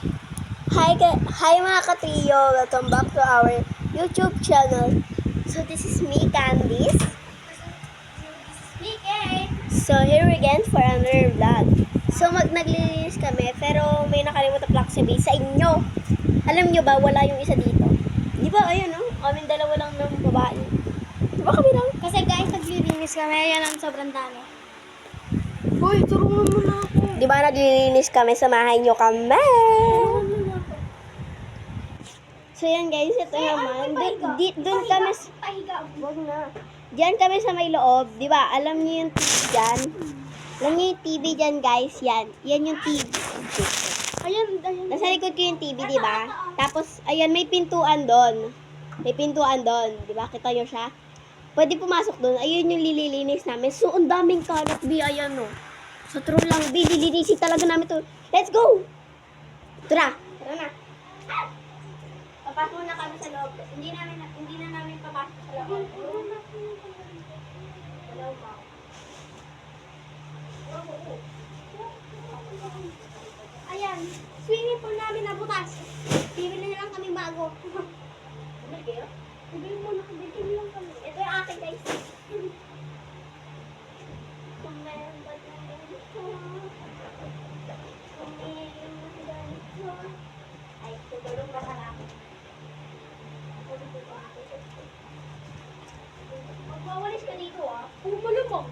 Hi mga katrio! Welcome back to our YouTube channel. So this is me, Candice. So here again for another vlog. So naglilinis kami pero may nakalimutan pala ako sabihin sa inyo. Alam nyo ba, wala yung isa dito. Di ba, ayun kaming dalawa lang ng babae. Di ba kami lang? Kasi guys, naglilinis kami. Yan ang sobrang dami. Uy, tulungan mo na ako. Di ba naglilinis kami, samahan nyo kami. So yan guys, ito naman. Doon kami, wag na. Diyan kami sa may loob, di ba? Alam niyo yung TV dyan? Alam niyo yung TV dyan guys, yan. Yan yung TV. Ayan. Nasa likod ko yung TV, di ba? Tapos, ayan, may pintuan doon. May pintuan doon, di ba? Kita nyo siya? Pwede pumasok doon. Ayun yung lililinis namin. So, ang daming kalat, Bi. Ayan, no. Sa true lang, Bi. Lilinisin talaga namin to. Let's go! Tara! Tara na. Papasok na kami sa loob. Hindi na namin papasok sa loob. Hello, ma. Ayan. Swimming pool namin na butas. Bibili na lang kami bago. Bumili kayo? Bibili mo na. Bibili lang kami. Ito yung akin, guys. Ay, tutulong na pala ako. Magwawalis ka dito, ah. Oo, malamang.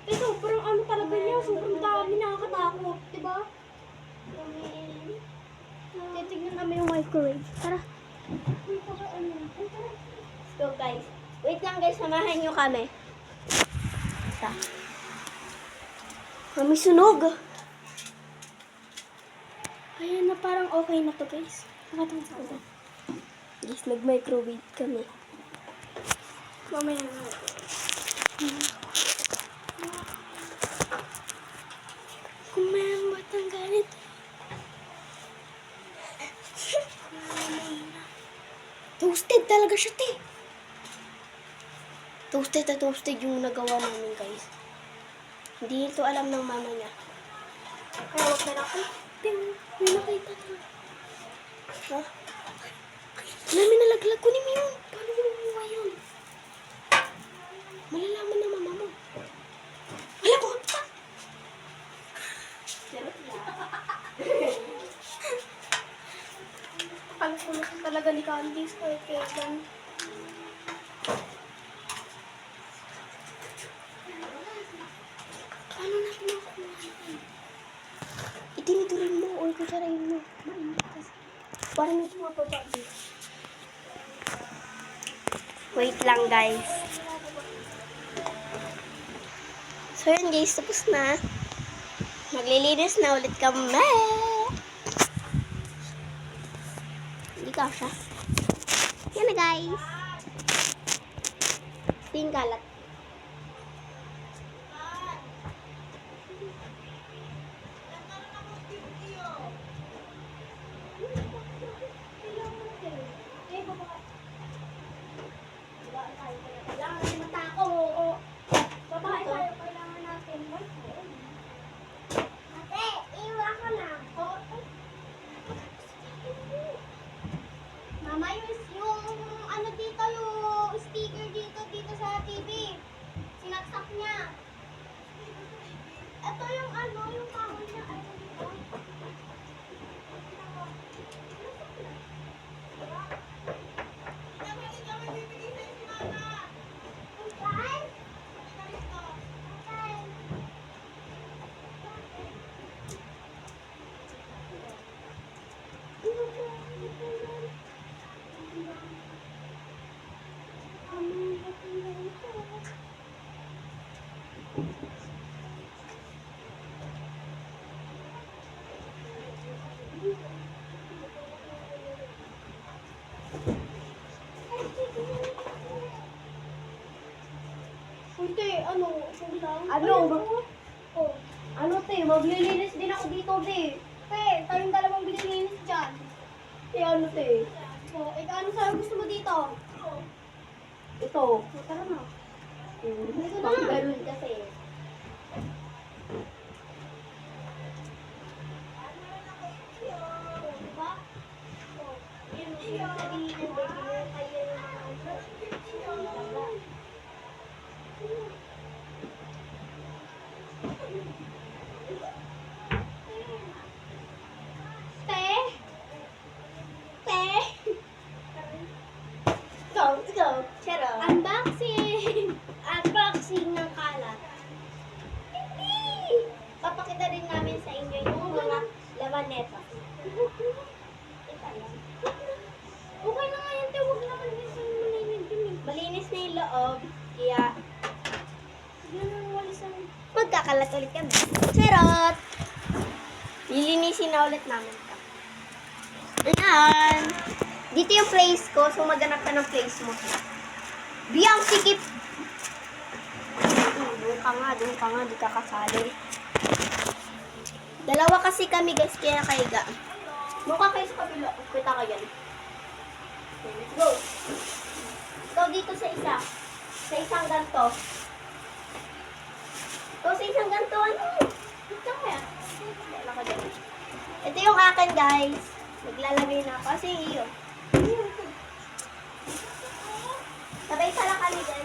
Ito, parang ano talaga niya. Sobrang dami, nakakatakot. Diba? Titignan namin yung microwave. Tara. Let's go, guys. Wait lang, guys. Samahan nyo kami. Basta. May sunog. Ayan na, parang okay na to, guys. Nakatangos ko ba? Guys, nag-microwave kami. Mamaya na. Kung may batang galit. Toasted talaga siya, te. Toasted na toasted yung nagawa namin, guys. Hindi ito alam ng mama niya. Kaya wag na lang. Ting, may nakita to. Ha? Namin nalaglag ko ni Mio. Paano ginawa yun? Malalaman ng mama mo. Wala ko! Pagkulit talaga ni Candice kahit kailan. Paano natin makuha yan? Itinidurin mo o kutsarain mo. Mainit kasi. Parang ito mapapa dito. Wait lang, guys. So yun, guys. Tapos na. Maglilinis na ulit kami. Hindi ka siya. Yan na, guys. Ito yung kalat. Kailangan natin matako. Babae tayo, kailangan natin. Ate, iwan ko na. Mama, yung ano dito, yung speaker dito sa TV. Sinaksak niya. Ito yung ano, yung kahoy niya. Ano dito? Hindi, ano, kung lang. Ano? Oh. Ano, te? Maglilinis din ako dito, te. Te, tayong dalawang binilinis dyan. Te, ano, te? Oh, ano sa'yo gusto mo dito? Ito. Oh, tara na. Dito na. Ganun kasi. Sabihin ng baby mo, kayo yung mga ano. Te? Te! Go, let's go. Charot. Unboxing! Unboxing ng kalat. Papakita rin namin sa inyo yung mga laman neto. Ito lang. Okay na nga yan, te. Huwag naman minsan malinig yun eh. Malinis na yung loob, kaya Yan ang walisan. magkakalat ulit kami. Charot! Lilinisin na ulit namin ito. Ayan. Dito yung place ko, so maghanap ka ng place mo. Biyang sikip! Doon ka nga, di ka kasali. Dalawa kasi kami guys, kaya kaiga. Mukha kayo sa kabila. Kita ka yan. Okay, let's go. Ikaw dito sa isa. Sa isang ganto. Ikaw sa isang ganto, ano? Ito kaya. Wala ka dyan. Ito yung akin guys. Naglalagay na ako. Kasi iyo. Sabay isa lang kami dyan.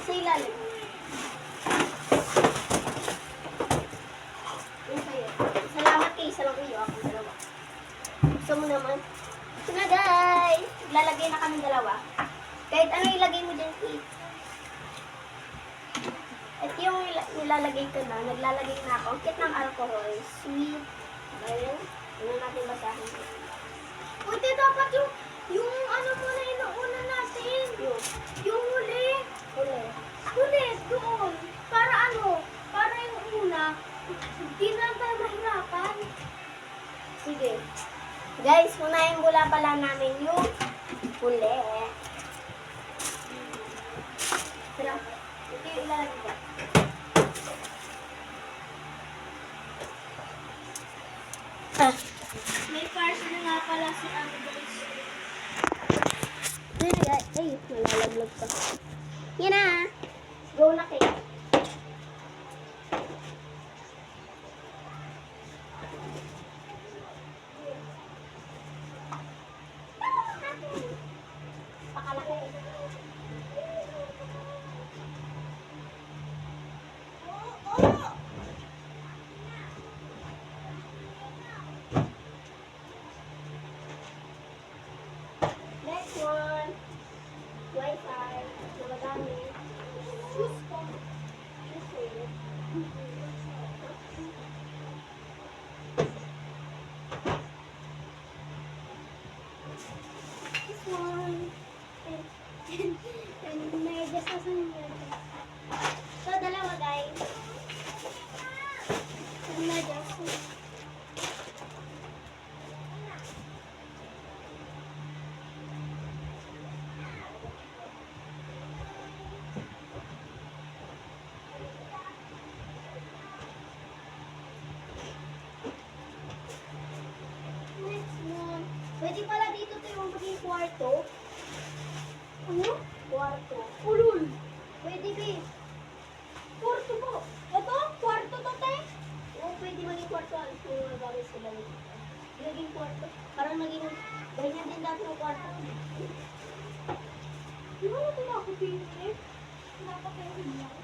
Sa ilalim. Yung sa'yo. Salamat kay isa lang iyo. Ako dalawa. Gusto mo naman. Ito na guys. Lalagay na kami dalawa. Kahit ano ilagay mo dyan, Kate. At yung nilalagay ko na, naglalagay na ako. Ang kit ng alcohol. Sweet. Ayun. Ano natin basahin. Pwede dapat yung ano muna inuuna natin. Yung huli. Huli. Huli, doon. Para ano? Para yung una, hindi na tayo mahirapan. Sige. Guys, unahin mula pala namin yung huli. Pero, ito yung ilalagay ko. May parcel nga pala si ano guys. Yun na guys. Ay, nalalaglag pa. Yan na. Go na kayo. Pakalaki. Next one. Wi-Fi. Namagamit. Shoes ko. Shoes ko yun. This one. And may just as So, dalawa guys. and may just Next one. Pwede pala dito tayo maging kwarto. ano? Kwarto. Ulul. Pwede ba? Kwarto po. Ito, kwarto to, te. Oo, pwede maging kwarto. Ano kung nagawin sila dito? Naging kwarto. Parang naging ganyan din dati yung kwarto. Di ba natin ako pinit? Napakain lang.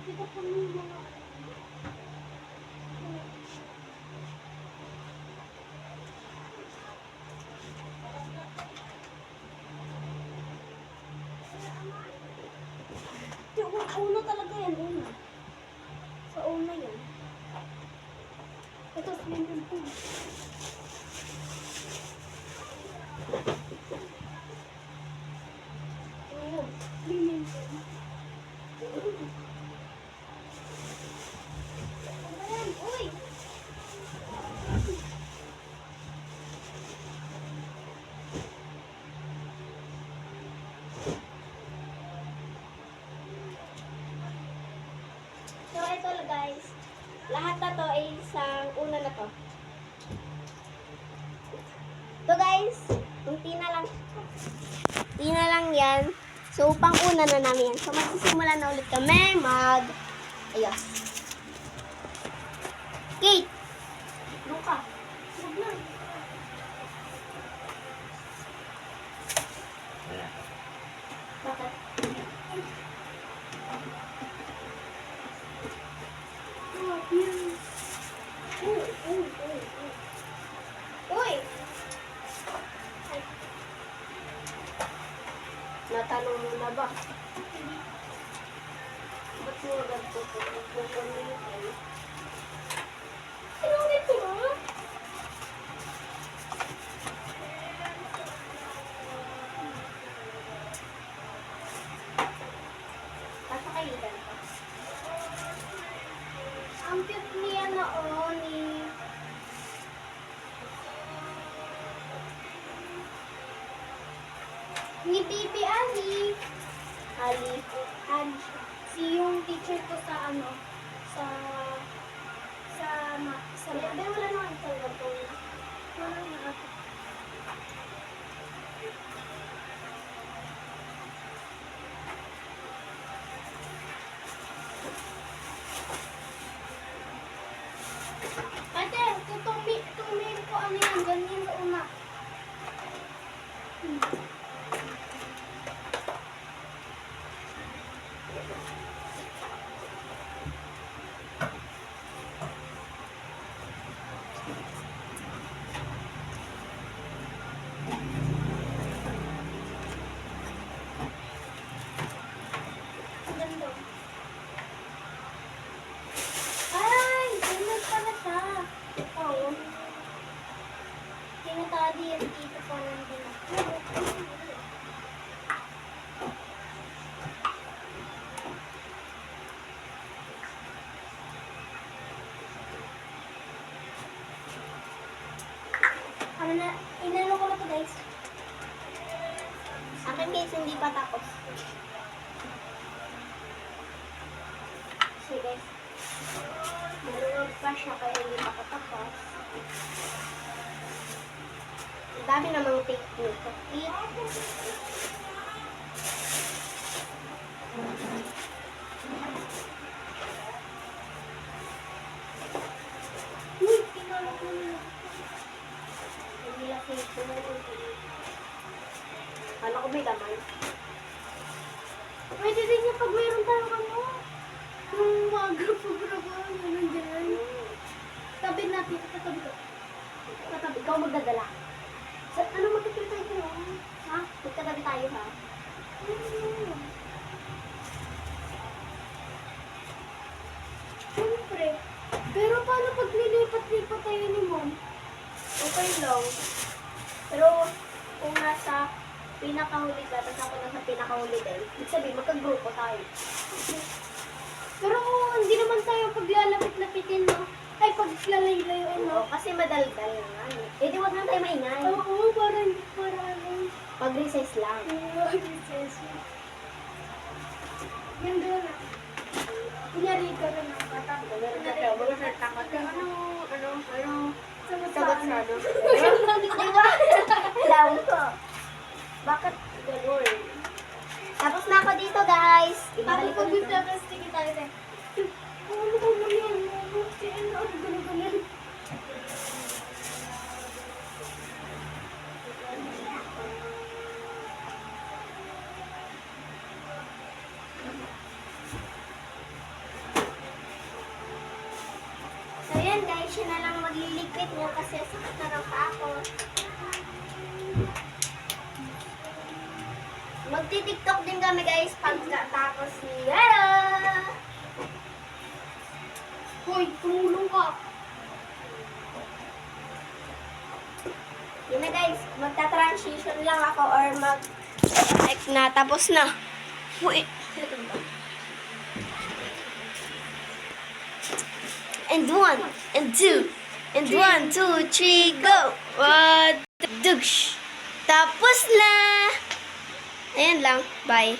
Di ba kami mga una talaga yan, una. Sa una yan. Ito, swimming pool. Ayun, swimming pool. Ano yan? Uy! So, ito guys. Lahat na to ay isang una na to. To guys, kunti na lang. Kunti na lang yan. So, pang una na namin yan. So, magsisimula na ulit kami ayos. Kate, Ang cute niya na ni Bibi Ali. Ali. Ali. Si yung teacher ko sa sa Pero wala naman sa ganito. wala na. Ate, itong ko ano yan, ganyan sa una. Ang ganda. Ay, ganun pala siya. Oo. Tinatali yan dito parang din. Ano na, inano ko na to guys. Akin guys, hindi pa tapos. Sige guys. Maluwag pa siya kaya hindi pa katapos. Ang dami namang tape nito. Uy, tinalo ko na. Hindi laki ito. Kala ko may laman. Pwede din niya pag mayroon tayong yung mga grupo-grupo na nandiyan. Tabi natin, tatabi ko. Katabi, ikaw magdadala. Sa, ano magkakita tayo? Ha? Magkatabi tayo ha? Siyempre. Pero paano pag nilipat-lipat tayo ni Mom? Okay lang. Pero kung nasa pinakahuli ka, tapos ako nasa pinakahuli din, ibig sabihin, magkagrupo tayo. Pero hindi naman tayo paglalapit-lapitin, no? Ay, paglalay-layoin, no? Oo, kasi madaldal naman. Eh di wag na tayo maingay. Oo, para ano. Pag-recess lang. Yan doon, ah. Kunyari ka rin ang kata. Sagot Sagot sa ano? Di ba? Alam ko. Bakit gano'n? Tapos na ako dito, guys. Tapos Ibabalik ko pag dito. plastic tayo, eh. Ano ko mo yan? Ano ko ganun? So yan, guys. Siya na lang magliligpit niya kasi sakit na raw pa ako. Magti-tiktok din kami, guys, pagkatapos ni Yara. Hoy, tumulong ka. Yun na, guys. Magta-transition lang ako or mag-check na. Tapos na. Uy. And 1, and 2, and 1, 2, 3, go! What? Dush! Tapos na! Ayan lang. Bye.